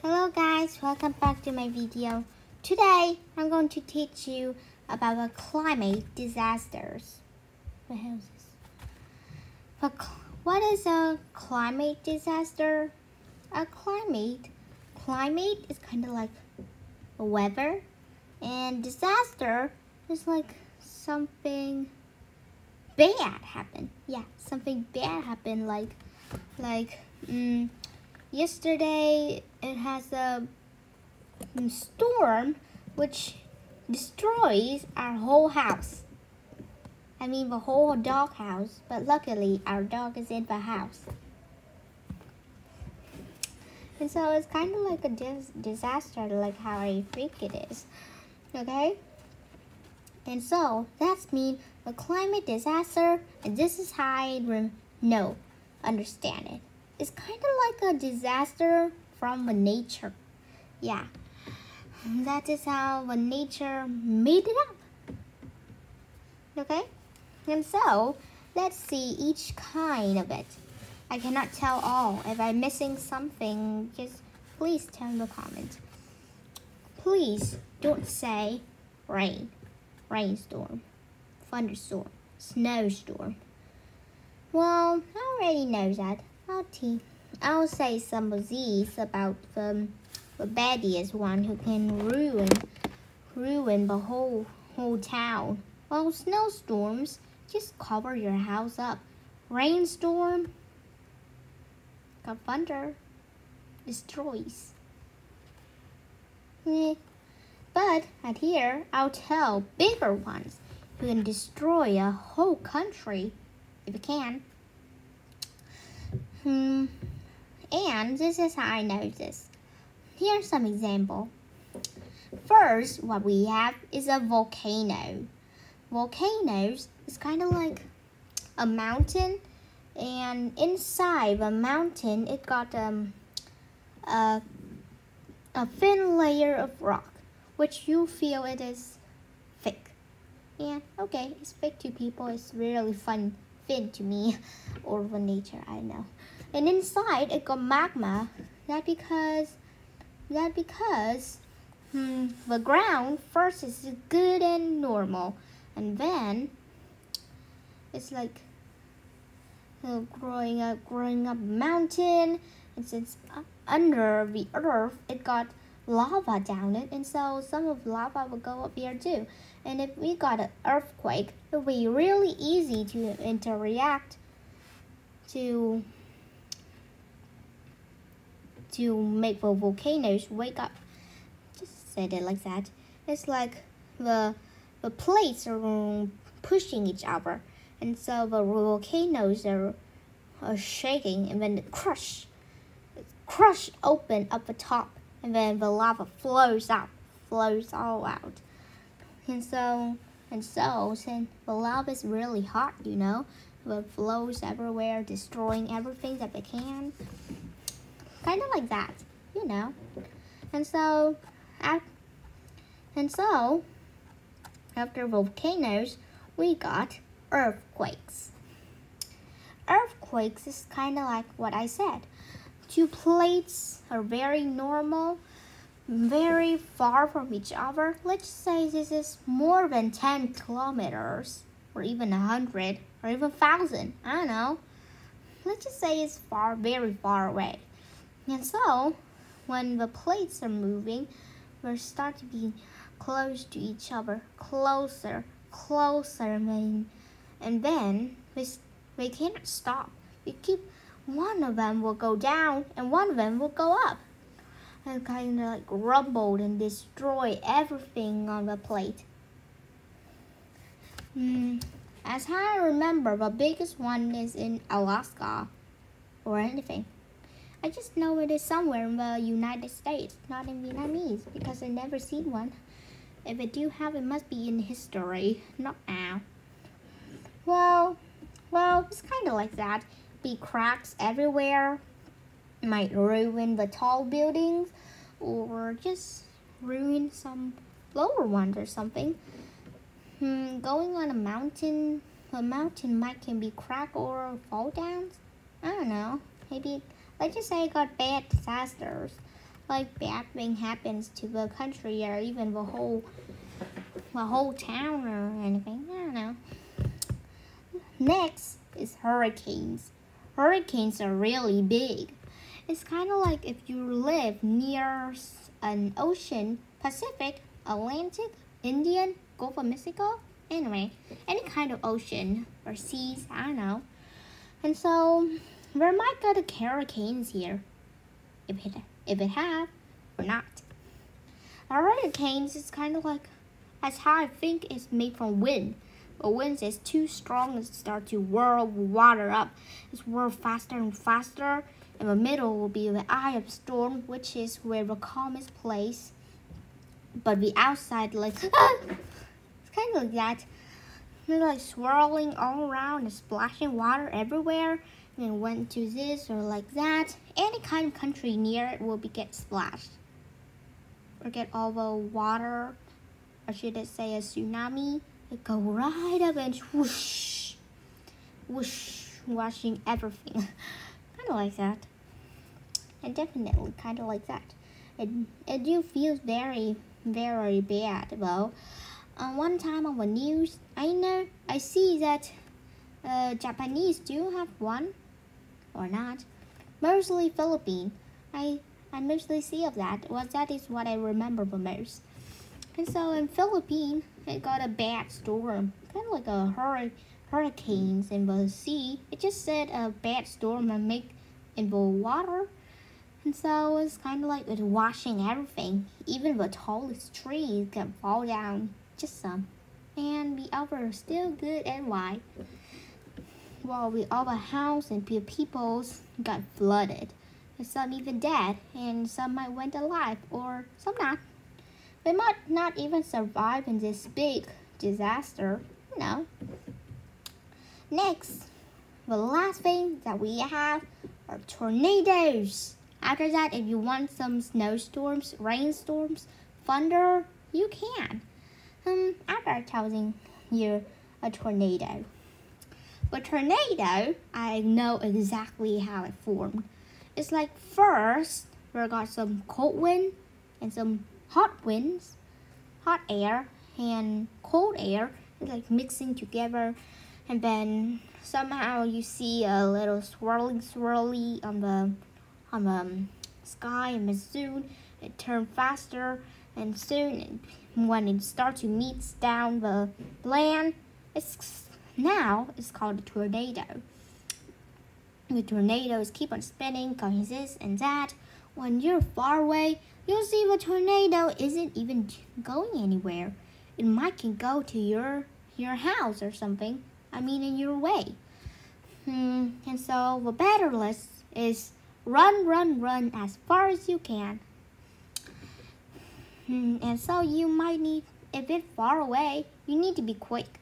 Hello guys, welcome back to my video. Today, I'm going to teach you about the climate disasters. What the hell is this? What is a climate disaster? A climate is kind of like the weather, and disaster is like something bad happen. Yeah, something bad happened like yesterday it has a storm which destroys our whole house. I mean the whole dog house, but luckily our dog is in the house. And so it's kind of like a disaster, like how I think it is. Okay? And so that's mean a climate disaster, and this is how I understand it. It's kind of like a disaster from the nature. Yeah, that is how the nature made it up. Okay, and so let's see each kind of it. I cannot tell all. If I'm missing something, just please tell in the comments. Please don't say rain, rainstorm, thunderstorm, snowstorm. Well, I already know that. I'll say some of these about the baddest one who can ruin the whole town. Well, snowstorms just cover your house up. Rainstorm, got thunder, destroys. But at here, I'll tell bigger ones who can destroy a whole country if it can. And this is how I know this. Here's some example. First, what we have is a volcano. Volcanoes is kind of like a mountain, and inside the mountain, it got a thin layer of rock, which you feel it is thick. Yeah, okay, it's thick to people. It's really thin to me, or the nature, I don't know. And inside it got magma. That because the ground first is good and normal, and then it's like growing up mountain. And since under the earth it got lava down it, and so some of lava will go up here too. And if we got an earthquake, it would be really easy to interact to make the volcanoes wake up. Just said it like that. It's like the plates are pushing each other, and so the volcanoes are shaking, and then it crush open up the top, and then the lava flows all out. And so since the lava is really hot, it flows everywhere, destroying everything that they can. Kind of like that, And so after volcanoes, we got earthquakes. Earthquakes is kind of like what I said. Two plates are very normal, very far from each other. Let's say this is more than 10 kilometers, or even 100, or even 1,000. I don't know. Let's just say it's very far away. And so, when the plates are moving, they start to be close to each other, closer, and then they can't stop. One of them will go down, and one of them will go up, and kind of like rumble and destroy everything on the plate. As I remember, the biggest one is in Alaska, or anything. I just know it is somewhere in the United States, not in Vietnamese, because I never seen one. If I do have, it must be in history, not now. Well, it's kind of like that. Be cracks everywhere, might ruin the tall buildings, or just ruin some lower ones or something. Going on a mountain can be cracked or fall down. I don't know. Maybe let's just say I got bad disasters. like bad thing happens to the country or even the whole town or anything. I don't know. Next is hurricanes. Hurricanes are really big. It's kind of like if you live near an ocean, Pacific, Atlantic, Indian, Gulf of Mexico. Anyway, any kind of ocean or seas, I don't know. And so there might get hurricanes here, if it have or not. A hurricanes is kind of like, as how I think, it's made from wind. But wind is too strong and start to whirl water up. It's whirl faster and faster. In the middle will be the eye of storm, which is where the calmest place. But the outside, like, it's kind of like that. They're like swirling all around and splashing water everywhere. And then went to this or like that. Any kind of country near it will get splashed. Or get all the water, or should I say a tsunami. It go right up and whoosh, whoosh, washing everything. Kind of like that. And definitely kind of like that. It do feel very, very bad though. One time on the news, I see that Japanese do have one, or not. Mostly Philippines. I mostly see of that. Well, that is what I remember the most. And so in Philippines, it got a bad storm, kind of like a hurricanes in the sea. It just said a bad storm and make in the water. And so it's kind of like it's washing everything. Even the tallest trees can fall down, just some. And the other still good and white. While the other house and peoples got flooded. And some even dead, and some might went alive, or some not. They might not even survive in this big disaster, Next, the last thing that we have are tornadoes. After that, if you want some snowstorms, rainstorms, thunder, you can. After telling you a tornado. The tornado, I know exactly how it formed. It's like first, we got some cold wind and some hot winds, hot air and cold air, it's like mixing together, and then somehow you see a little swirly on the sky, and then soon it turned faster, and soon when it starts to meet down the land, it's called a tornado. The tornadoes keep on spinning, going this and that. When you're far away, you'll see the tornado isn't even going anywhere. It might can go to your house or something. I mean, in your way. And so the better list is run as far as you can. And so you might need, if it's far away, you need to be quick.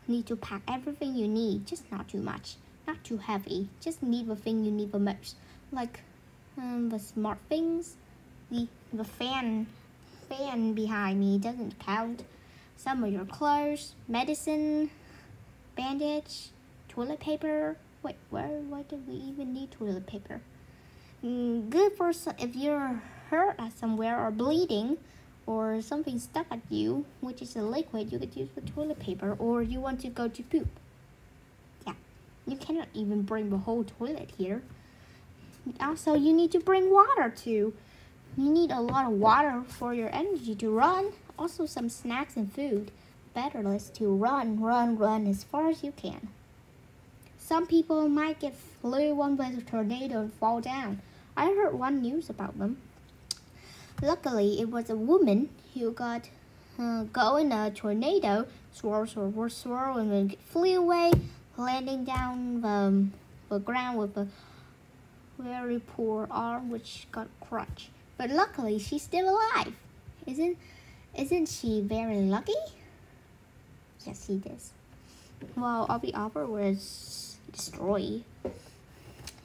You need to pack everything you need, just not too much. Not too heavy, just need the thing you need the most, like the smart things. The fan behind me doesn't count. Some of your clothes, medicine, bandage, toilet paper. Wait, why do we even need toilet paper? Good for if you're hurt at somewhere or bleeding, or something stuck at you, which is a liquid. You could use the toilet paper, or you want to go to poop. You cannot even bring the whole toilet here. Also, you need to bring water too. You need a lot of water for your energy to run. Also, some snacks and food. Better is to run as far as you can. Some people might get flew on by a tornado and fall down. I heard one news about them. Luckily, it was a woman who got go in a tornado, swirl, and then flew away, landing down the ground with a very poor arm, which got crushed. But luckily, she's still alive. Isn't she very lucky? Yes, she is. Well, all the other was destroyed.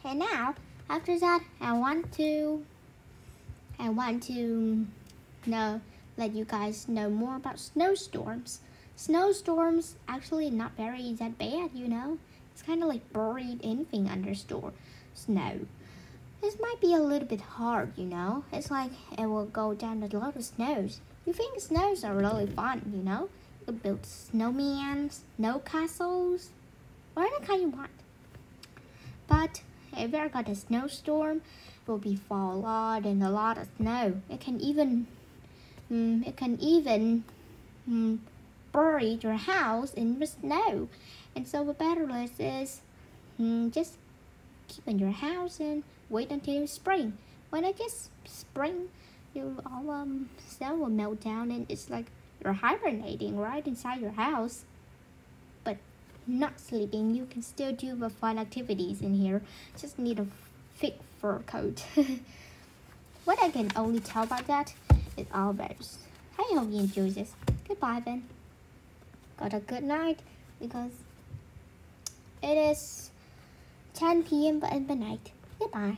And now, after that, I want to let you guys know more about snowstorms. Snowstorms actually not very that bad, It's kind of like buried anything under snow. This might be a little bit hard, you know. It's like it will go down a lot of snows. You think snows are really fun, you know? You can build snowmen, snow castles, whatever kind you want. But if you got a snowstorm, it will be fall a lot and a lot of snow. It can even bury your house in the snow. And so the better is just keep in your house and wait until spring. When it gets spring, all snow will melt down and it's like you're hibernating right inside your house. But not sleeping, you can still do the fun activities in here. Just need a thick fur coat. What I can only tell about that is all those. I hope you enjoyed this. Goodbye then. Got a good night because it is 10 p.m. in the night. Goodbye.